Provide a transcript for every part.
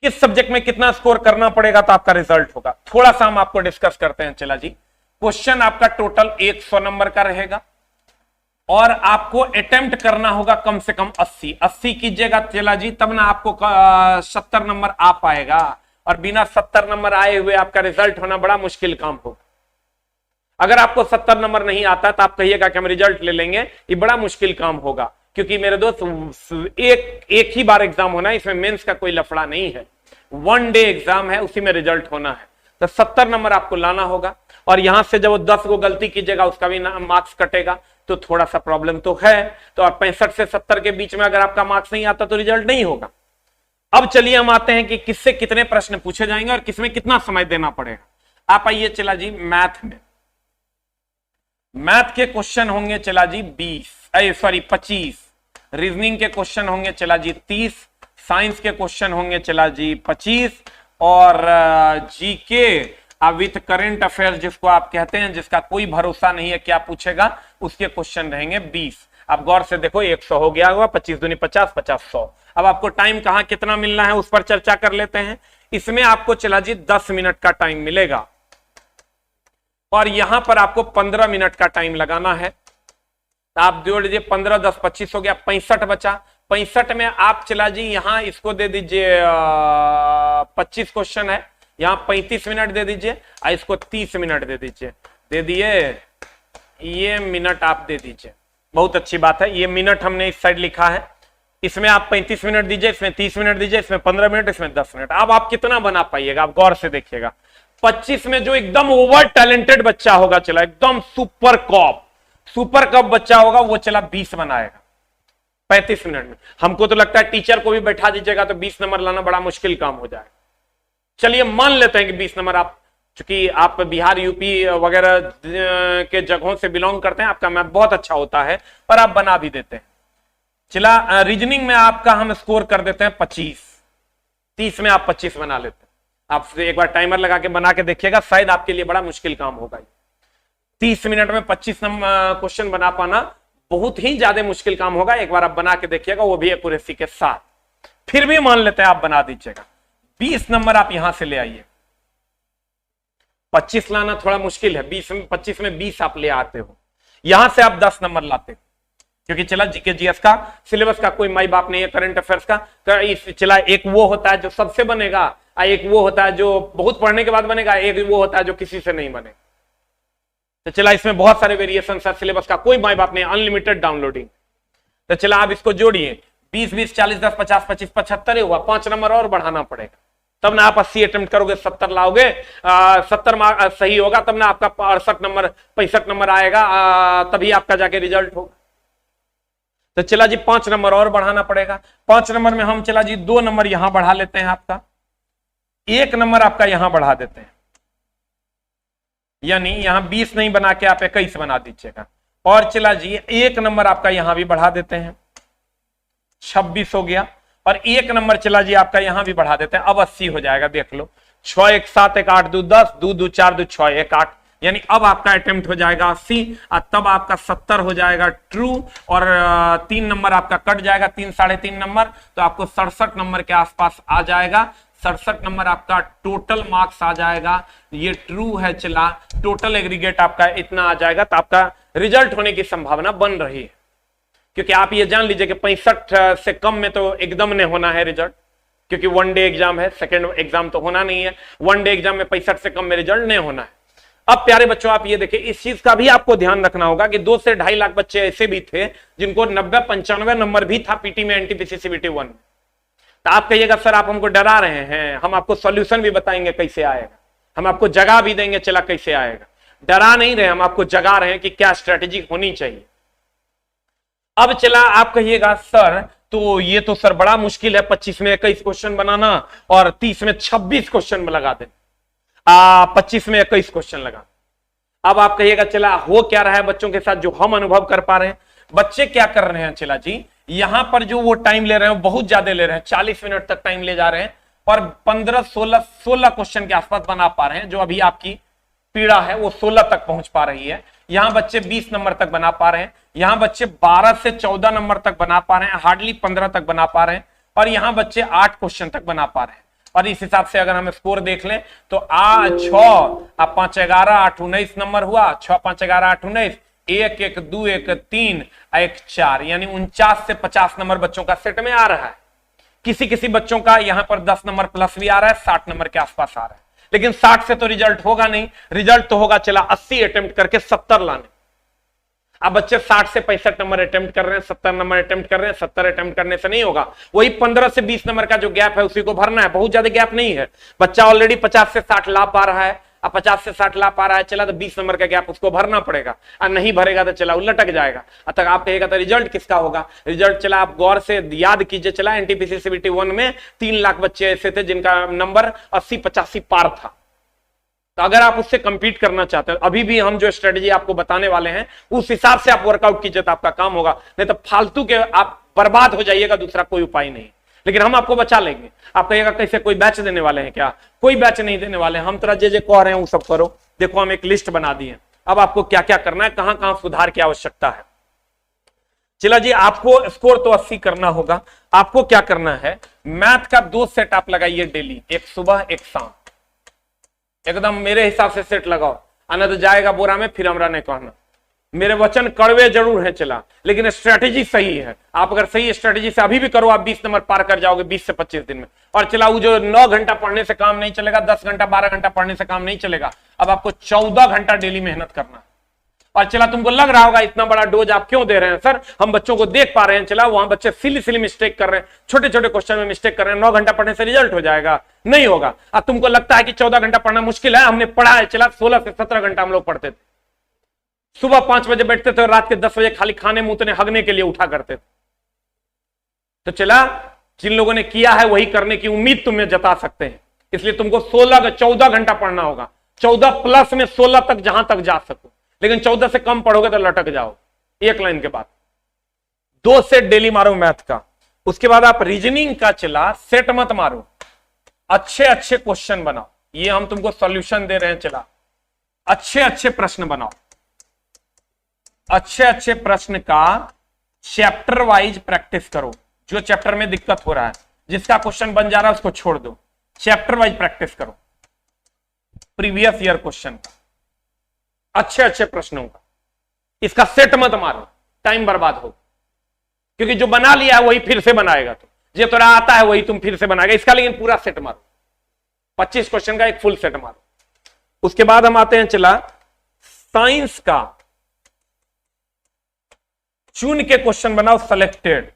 किस सब्जेक्ट में कितना स्कोर करना पड़ेगा तो आपका रिजल्ट होगा, थोड़ा सा हम आपको डिस्कस करते हैं। चला जी, क्वेश्चन आपका टोटल 100 नंबर का रहेगा और आपको अटेम्प्ट करना होगा कम से कम 80 कीजिएगा चला जी, तब ना आपको 70 नंबर आ पाएगा, और बिना 70 नंबर आए हुए आपका रिजल्ट होना बड़ा मुश्किल काम होगा। अगर आपको 70 नंबर नहीं आता तो आप कहिएगा कि हम रिजल्ट ले लेंगे, ये बड़ा मुश्किल काम होगा, क्योंकि मेरे दोस्त एक ही बार एग्जाम होना है, इसमें मेंस का कोई लफड़ा नहीं है, 1 डे एग्जाम है, उसी में रिजल्ट होना है। तो 70 नंबर आपको लाना होगा, और यहां से जब वो 10 को गलती कीजिएगा उसका भी मार्क्स कटेगा, तो थोड़ा सा प्रॉब्लम तो है। तो आप 65 से 70 के बीच में अगर आपका मार्क्स नहीं आता तो रिजल्ट नहीं होगा। अब चलिए हम आते हैं कि किससे कितने प्रश्न पूछे जाएंगे और किसमें कितना समय देना पड़ेगा। आप आइए चला जी मैथ में। मैथ के क्वेश्चन होंगे चला जी 25, रीजनिंग के क्वेश्चन होंगे चला जी 30, साइंस के क्वेश्चन होंगे चला जी 25, और जीके विथ करंट अफेयर्स जिसको आप कहते हैं, जिसका कोई भरोसा नहीं है क्या पूछेगा, उसके क्वेश्चन रहेंगे 20। अब गौर से देखो 100 हो गया होगा, 25 दूनी 50, 50 100। अब आपको टाइम कहां कितना मिलना है उस पर चर्चा कर लेते हैं। इसमें आपको चला जी 10 मिनट का टाइम मिलेगा, और यहां पर आपको 15 मिनट का टाइम लगाना है। तो आप जोड़ लीजिए 15 10 25 हो गया, 65 बचा। 65 में आप चला जी यहां इसको दे दीजिए 25 क्वेश्चन है, यहां 35 मिनट दे दीजिए, और इसको 30 मिनट दे दीजिए, दे दिए, ये मिनट आप दे दीजिए। बहुत अच्छी बात है, ये मिनट हमने इस साइड लिखा है, इसमें आप 35 मिनट दीजिए, इसमें 30 मिनट दीजिए, इसमें 15 मिनट, इसमें 10 मिनट। अब आप कितना बना पाइएगा, आप गौर से देखिएगा। 25 में जो एकदम ओवर टैलेंटेड बच्चा होगा चला, एकदम सुपर कॉप बच्चा होगा, वो चला 20 बनाएगा 35 मिनट में। हमको तो लगता है टीचर को भी बैठा दीजिएगा तो 20 नंबर लाना बड़ा मुश्किल काम हो जाएगा। चलिए मान लेते हैं कि 20 नंबर आप, चूंकि आप बिहार यूपी वगैरह के जगहों से बिलोंग करते हैं, आपका मैथ बहुत अच्छा होता है और आप बना भी देते हैं। चला रीजनिंग में आपका हम स्कोर कर देते हैं 25, 30 में आप 25 बना लेते हैं। आप एक बार टाइमर लगा के बना के देखिएगा, शायद आपके लिए बड़ा मुश्किल काम होगा। 30 मिनट में 25 क्वेश्चन बना पाना बहुत ही ज्यादा मुश्किल काम होगा। एक बार आप बना के देखिएगा, वो भी एक्यूरेसी के साथ। फिर भी मान लेते हैं आप बना दीजिएगा। 20 नंबर आप यहां से ले आइए। 25 लाना थोड़ा मुश्किल है, 25 में 20 आप ले आते हो, यहां से आप 10 नंबर लाते हो, क्योंकि चला जीके जीएस का सिलेबस का कोई माई बाप नहीं है, करंट अफेयर्स का। तो चला एक वो होता है जो सबसे बनेगा, एक वो होता है जो बहुत पढ़ने के बाद बनेगा, एक वो होता है जो किसी से नहीं बने। तो चला इसमें बहुत सारे वेरिएशन है, सिलेबस का कोई माई बाप नहीं, अनलिमिटेड डाउनलोडिंग। तो चला आप इसको जोड़िए, 20 20 40 10 50 25 75 हुआ, 5 नंबर और बढ़ाना पड़ेगा, तब ना आप 80 अटेम्प्ट करोगे, 70 लाओगे, 70 मार्क सही होगा, तब ना आपका 68 नंबर 65 नंबर आएगा, तभी आपका जाके रिजल्ट होगा। तो चला जी 5 नंबर और बढ़ाना पड़ेगा। 5 नंबर में हम चला जी 2 नंबर यहां बढ़ा लेते हैं, आपका 1 नंबर आपका यहां बढ़ा देते हैं, यानी यहां 20 नहीं बना के आप 21 बना दीजिएगा। और चला जी 1 नंबर आपका यहां भी बढ़ा देते हैं, 26 हो गया। और 1 नंबर चला जी आपका यहां भी बढ़ा देते हैं, अब 80 हो जाएगा। देख लो, 6 1 7 1 8 2 10 2 2 4 2 6 1 8, यानी अब आपका अटेम्प्ट हो जाएगा 80, और तब आपका 70 हो जाएगा ट्रू, और 3 नंबर आपका कट जाएगा, 3 3.5 नंबर, तो आपको 67 नंबर के आसपास आ जाएगा। 67 नंबर आपका टोटल मार्क्स आ जाएगा। ये ट्रू है चला, टोटल एग्रीगेट आपका इतना आ जाएगा, तो आपका रिजल्ट होने की संभावना बन रही है। क्योंकि आप ये जान लीजिए कि 65 से कम में तो एकदम नहीं होना है रिजल्ट, क्योंकि 1 डे एग्जाम है, सेकेंड एग्जाम तो होना नहीं है। 1 डे एग्जाम में 65 से कम में रिजल्ट नहीं होना है। अब प्यारे बच्चों आप ये देखिए, इस चीज का भी आपको ध्यान रखना होगा कि 2 से 2.5 लाख बच्चे ऐसे भी थे जिनको 90 95 नंबर भी था पीटी में, एनटीपीसी सीबीटी 1। तो आप कहिएगा सर आप हमको डरा रहे हैं, हम आपको सॉल्यूशन भी बताएंगे कैसे आएगा, हम आपको जगह भी देंगे चला कैसे आएगा। डरा नहीं रहे, हम आपको जगा रहे हैं कि क्या स्ट्रेटेजी होनी चाहिए। अब चला आप कहिएगा सर तो ये तो सर बड़ा मुश्किल है, 25 में 21 क्वेश्चन बनाना और 30 में 26 क्वेश्चन लगा देना, 25 में 21 क्वेश्चन लगा। अब आप कहिएगा चला हो क्या रहा है बच्चों के साथ जो हम अनुभव कर पा रहे हैं। बच्चे क्या कर रहे हैं चला जी, यहां पर जो वो टाइम ले रहे हैं बहुत ज्यादा ले रहे हैं, 40 मिनट तक टाइम ले जा रहे हैं और 15 16 क्वेश्चन के आसपास बना पा रहे हैं। जो अभी आपकी पीड़ा है वो 16 तक पहुंच पा रही है। यहां बच्चे 20 नंबर तक बना पा रहे हैं, यहां बच्चे 12 से 14 नंबर तक बना पा रहे हैं, हार्डली 15 तक बना पा रहे हैं, और यहां बच्चे 8 क्वेश्चन तक बना पा रहे हैं। और इस हिसाब से अगर हम स्कोर देख लें तो 6 अब 5 11 8 19 नंबर हुआ, 6 5 11 8 19, 1 1 2 1 3 1 4, यानी 49 से 50 नंबर बच्चों का सेट में आ रहा है। किसी किसी बच्चों का यहां पर 10 नंबर प्लस भी आ रहा है, 60 नंबर के आसपास आ रहा है, लेकिन 60 से तो रिजल्ट होगा नहीं। रिजल्ट तो होगा चला 80 अटेम्प्ट करके 70 लाने। अब बच्चे 60 से 65 नंबर अटेम्प्ट कर रहे हैं, 70 नंबर अटेम्प्ट कर रहे हैं, 70 अटेम्प्ट करने से नहीं होगा। वही 15 से 20 नंबर का जो गैप है उसी को भरना है, बहुत ज्यादा गैप नहीं है। बच्चा ऑलरेडी 50 से 60 ला पा रहा है, अब 50 से 60 ला पा रहा है, चला तो 20 नंबर का गैप उसको भरना पड़ेगा, और नहीं भरेगा तो चला लटक जाएगा। तक आप कहेगा तो रिजल्ट किसका होगा? रिजल्ट चला आप गौर से याद कीजिए, चला एनटीपीसी सीबीटी 1 में 3 लाख बच्चे ऐसे थे जिनका नंबर 80-85 पार था। तो अगर आप उससे कंपीट करना चाहते हैं, अभी भी हम जो स्ट्रेटजी आपको बताने वाले हैं उस हिसाब से आप वर्कआउट कीजिए तो आपका काम होगा, नहीं तो फालतू के आप बर्बाद हो जाइएगा, दूसरा कोई उपाय नहीं। लेकिन हम आपको बचा लेंगे। आप कहिएगा कैसे, कोई बैच देने वाले हैं क्या? कोई बैच नहीं देने वाले, हम तरह जे कह रहे हैं वो सब करो। देखो हम एक लिस्ट बना दिए, अब आपको क्या क्या करना है, कहां कहां सुधार की आवश्यकता है। चला जी, आपको स्कोर तो 80 करना होगा। आपको क्या करना है, मैथ का 2 सेट आप लगाइए डेली, एक सुबह एक शाम, एकदम मेरे हिसाब से सेट लगाओ, आना तो जाएगा बोरा में, फिर हमरा नहीं कहना। मेरे वचन कड़वे जरूर है चला, लेकिन स्ट्रेटेजी सही है। आप अगर सही स्ट्रेटेजी से अभी भी करो, आप 20 नंबर पार कर जाओगे 20 से 25 दिन में। और चला वो जो 9 घंटा पढ़ने से काम नहीं चलेगा, 10 घंटा 12 घंटा पढ़ने से काम नहीं चलेगा, अब आपको 14 घंटा डेली मेहनत करना है। और चला तुमको लग रहा होगा इतना बड़ा डोज आप क्यों दे रहे हैं सर, हम बच्चों को देख पा रहे हैं, चला वहां बच्चे सिली मिस्टेक कर रहे हैं, छोटे छोटे क्वेश्चन में मिस्टेक कर रहे हैं, 9 घंटा पढ़ने से रिजल्ट हो जाएगा, नहीं होगा। अब तुमको लगता है कि 14 घंटा पढ़ना मुश्किल है, हमने पढ़ा है, चला 16 से 17 घंटा हम लोग पढ़ते थे। सुबह 5 बजे बैठते थे और रात के 10 बजे खाली खाने मुंहने हगने के लिए उठा करते थे। तो चला जिन लोगों ने किया है वही करने की उम्मीद तुम्हें जता सकते हैं, इसलिए तुमको 14 घंटा पढ़ना होगा, 14 प्लस में 16 तक जहां तक जा सको, लेकिन 14 से कम पढ़ोगे तो लटक जाओ। एक लाइन के बाद 2 सेट डेली मारो मैथ का। उसके बाद आप रीजनिंग का चला सेट मत मारो, अच्छे अच्छे क्वेश्चन बनाओ। ये हम तुमको सॉल्यूशन दे रहे हैं, चला अच्छे अच्छे प्रश्न बनाओ, अच्छे अच्छे प्रश्न का चैप्टर वाइज प्रैक्टिस करो। जो चैप्टर में दिक्कत हो रहा है, जिसका क्वेश्चन बन जा रहा है उसको छोड़ दो, चैप्टर वाइज प्रैक्टिस करो, प्रीवियस ईयर क्वेश्चन का, अच्छे अच्छे प्रश्नों का। इसका सेट मत मारो, टाइम बर्बाद हो, क्योंकि जो बना लिया है वही फिर से बनाएगा। तो जो तोरा आता है वही तुम फिर से बनाएगा, इसका लेकिन पूरा सेट मारो, 25 क्वेश्चन का एक फुल सेट मारो। उसके बाद हम आते हैं चला साइंस का, चुन के क्वेश्चन बनाओ, सेलेक्टेड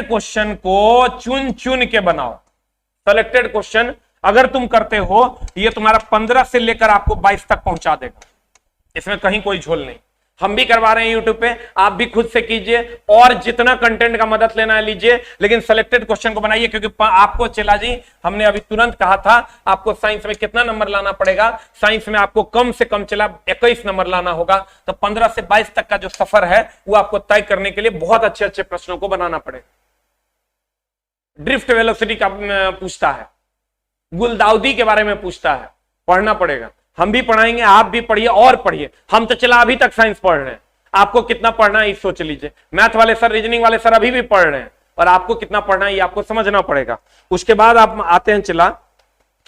क्वेश्चन को चुन चुन के बनाओ। सेलेक्टेड क्वेश्चन अगर तुम करते हो, ये तुम्हारा 15 से लेकर आपको 22 तक पहुंचा देगा, इसमें कहीं कोई झोल नहीं। हम भी करवा रहे हैं यूट्यूब पे, आप भी खुद से कीजिए, और जितना कंटेंट का मदद लेना है लीजिए, लेकिन सेलेक्टेड क्वेश्चन को बनाइए। क्योंकि आपको चला जी, हमने अभी तुरंत कहा था आपको साइंस में कितना नंबर लाना पड़ेगा। साइंस में आपको कम से कम चला 21 नंबर लाना होगा, तो 15 से 22 तक का जो सफर है वो आपको तय करने के लिए बहुत अच्छे अच्छे प्रश्नों को बनाना पड़ेगा। ड्रिफ्ट वेलोसिटी का पूछता है, गुलदाउदी के बारे में पूछता है, पढ़ना पड़ेगा। हम भी पढ़ाएंगे, आप भी पढ़िए और पढ़िए। हम तो चला अभी तक साइंस पढ़ रहे हैं, आपको कितना पढ़ना है ये सोच लीजिए। मैथ वाले सर, रीजनिंग वाले सर अभी भी पढ़ रहे हैं, और आपको कितना पढ़ना है ये आपको समझना पड़ेगा। उसके बाद आप आते हैं चला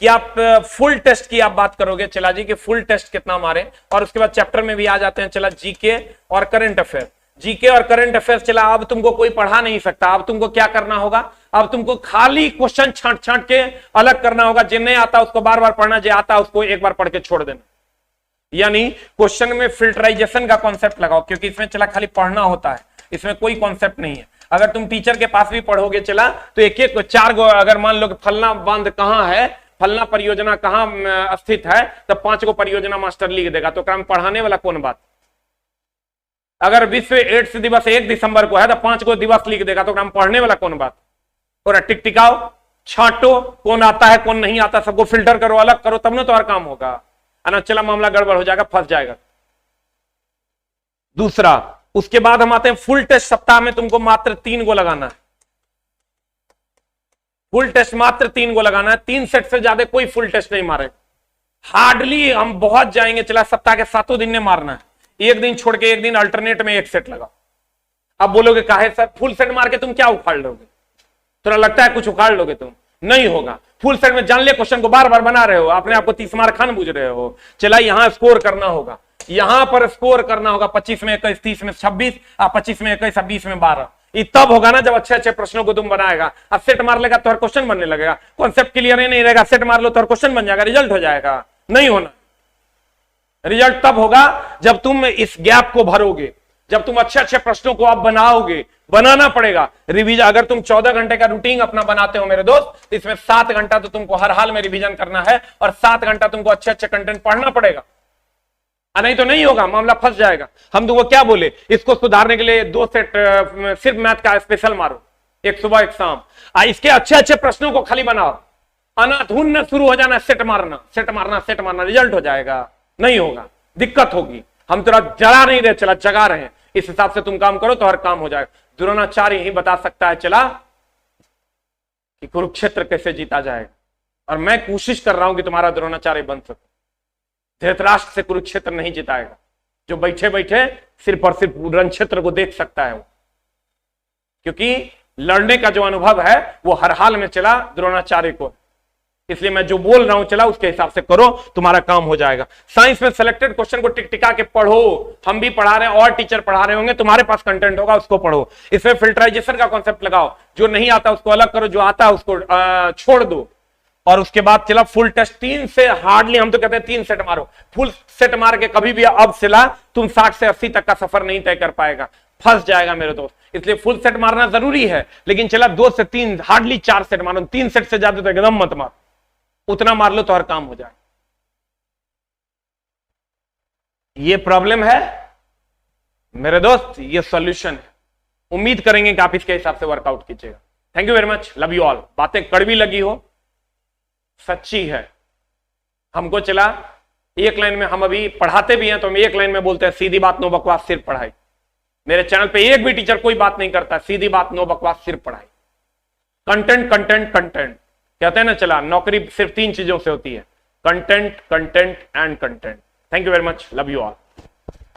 कि आप फुल टेस्ट की आप बात करोगे, चला जी कि फुल टेस्ट कितना मारे। और उसके बाद चैप्टर में भी आ जाते हैं चला जीके और करंट अफेयर। जीके और करंट अफेयर्स चला अब तुमको कोई पढ़ा नहीं सकता, अब तुमको क्या करना होगा, अब तुमको खाली क्वेश्चन छांट छांट के अलग करना होगा। जिन्हें नहीं आता उसको बार बार पढ़ना, जो आता उसको एक बार पढ़ के छोड़ देना। यानी क्वेश्चन में फिल्टराइजेशन का कॉन्सेप्ट लगाओ, क्योंकि इसमें चला खाली पढ़ना होता है, इसमें कोई कॉन्सेप्ट नहीं है। अगर तुम टीचर के पास भी पढ़ोगे चला तो एक एक 4 गो, अगर मान लो कि फलना बांध कहां है, फलना परियोजना कहां स्थित है, तो 5 गो परियोजना मास्टर लिख देगा, तो काम पढ़ाने वाला कौन बात। अगर विश्व एड्स दिवस 1 दिसंबर को है तो 5 गो दिवस लिख देगा, तो काम पढ़ने वाला कौन बात। और टिक टिकाओ, छांटो, कौन आता है कौन नहीं आता, सबको फिल्टर करो, अलग करो, तब ना तो हर काम होगा। अना चला मामला गड़बड़ हो जाएगा, फंस जाएगा। दूसरा, उसके बाद हम आते हैं फुल टेस्ट। सप्ताह में तुमको मात्र 3 गो लगाना है, फुल टेस्ट मात्र 3 गो लगाना है। 3 सेट से ज्यादा कोई फुल टेस्ट नहीं मारे, हार्डली हम बहुत जाएंगे चला, सप्ताह के 7 दिन ने मारना है, एक दिन छोड़ के एक दिन अल्टरनेट में 1 सेट लगाओ। अब बोलोगे काहे सर, फुल सेट मार के तुम क्या उखाड़ लोगे, थोड़ा लगता है कुछ उखाड़ लोगे तुम। नहीं होगा। फुल सेट में जान ले क्वेश्चन को बार बार बना रहे हो, अपने आप को 30 मार खान बुझ रहे हो। चला यहां स्कोर करना होगा, यहां पर स्कोर करना होगा 25 में 21, 30 में 26, 25 में 21, 20 में 12। ये तब होगा ना जब अच्छे अच्छे प्रश्नों को तुम बनाएगा। अब सेट मार लेगा तो हर क्वेश्चन बनने लगेगा, कॉन्सेप्ट क्लियर ही नहीं रहेगा, सेट मार लो तो हर क्वेश्चन बन जाएगा, रिजल्ट हो जाएगा। नहीं होना। रिजल्ट तब होगा जब तुम इस गैप को भरोगे, जब तुम अच्छे अच्छे प्रश्नों को आप बनाओगे। बनाना पड़ेगा रिवीजन। अगर तुम 14 घंटे का रूटीन अपना बनाते हो मेरे दोस्त, तो इसमें 7 घंटा तो तुमको हर हाल में रिवीजन करना है और 7 घंटा तुमको अच्छे अच्छे कंटेंट पढ़ना पड़ेगा, नहीं तो नहीं होगा, मामला फंस जाएगा। हम तुमको क्या बोले, इसको सुधारने के लिए 2 सेट सिर्फ मैथ का स्पेशल मारो, एक सुबह एक शाम। इसके अच्छे अच्छे प्रश्नों को खाली बनाओ, अनाधुन शुरू हो जाना, सेट मारना सेट मारना सेट मारना, रिजल्ट हो जाएगा। नहीं होगा, दिक्कत होगी। हम तेरा जला नहीं रहे, चला जगा रहे हैं। इस हिसाब से तुम काम करो तो हर काम हो जाएगा। द्रोणाचार्य यही बता सकता है चला कि कुरुक्षेत्र कैसे जीता जाएगा, और मैं कोशिश कर रहा हूं कि तुम्हारा द्रोणाचार्य बन सके। धृतराष्ट्र से कुरुक्षेत्र नहीं जिताएगा, जो बैठे बैठे सिर्फ और सिर्फ रण क्षेत्र को देख सकता है वो, क्योंकि लड़ने का जो अनुभव है वो हर हाल में चला द्रोणाचार्य को। इसलिए मैं जो बोल रहा हूं चला उसके हिसाब से करो, तुम्हारा काम हो जाएगा। साइंस में सिलेक्टेड क्वेश्चन को टिक टिका के पढ़ो, हम भी पढ़ा रहे हैं और टीचर पढ़ा रहे होंगे, तुम्हारे पास कंटेंट होगा उसको पढ़ो। इसमें फिल्टराइजेशन का कॉन्सेप्ट लगाओ, जो नहीं आता उसको अलग करो, जो आता है उसको छोड़ दो। और उसके बाद चला फुल टेस्ट 3 से हार्डली, हम तो कहते हैं 3 सेट मारो। फुल सेट मार के कभी भी अब सिला तुम 60 से 80 तक का सफर नहीं तय कर पाएगा, फंस जाएगा मेरे दोस्त। इसलिए फुल सेट मारना जरूरी है, लेकिन चला 2 से 3 हार्डली 4 सेट मारो। 3 सेट से ज्यादा तो एकदम मत मारो, उतना मार लो तो हर काम हो जाए। ये प्रॉब्लम है मेरे दोस्त, ये सॉल्यूशन है। उम्मीद करेंगे कि आप इसके हिसाब से वर्कआउट कीजिएगा। Thank you very much, love you all. बातें कड़वी लगी हो, सच्ची है। हमको चला एक लाइन में, हम अभी पढ़ाते भी हैं तो हम एक लाइन में बोलते हैं सीधी बात नो बकवास सिर्फ पढ़ाई। मेरे चैनल पे एक भी टीचर कोई बात नहीं करता, सीधी बात नो बकवास सिर्फ पढ़ाई। कंटेंट कंटेंट कंटेंट कहते हैं ना, चला नौकरी सिर्फ 3 चीजों से होती है, content content and content. Thank you very much, love you all.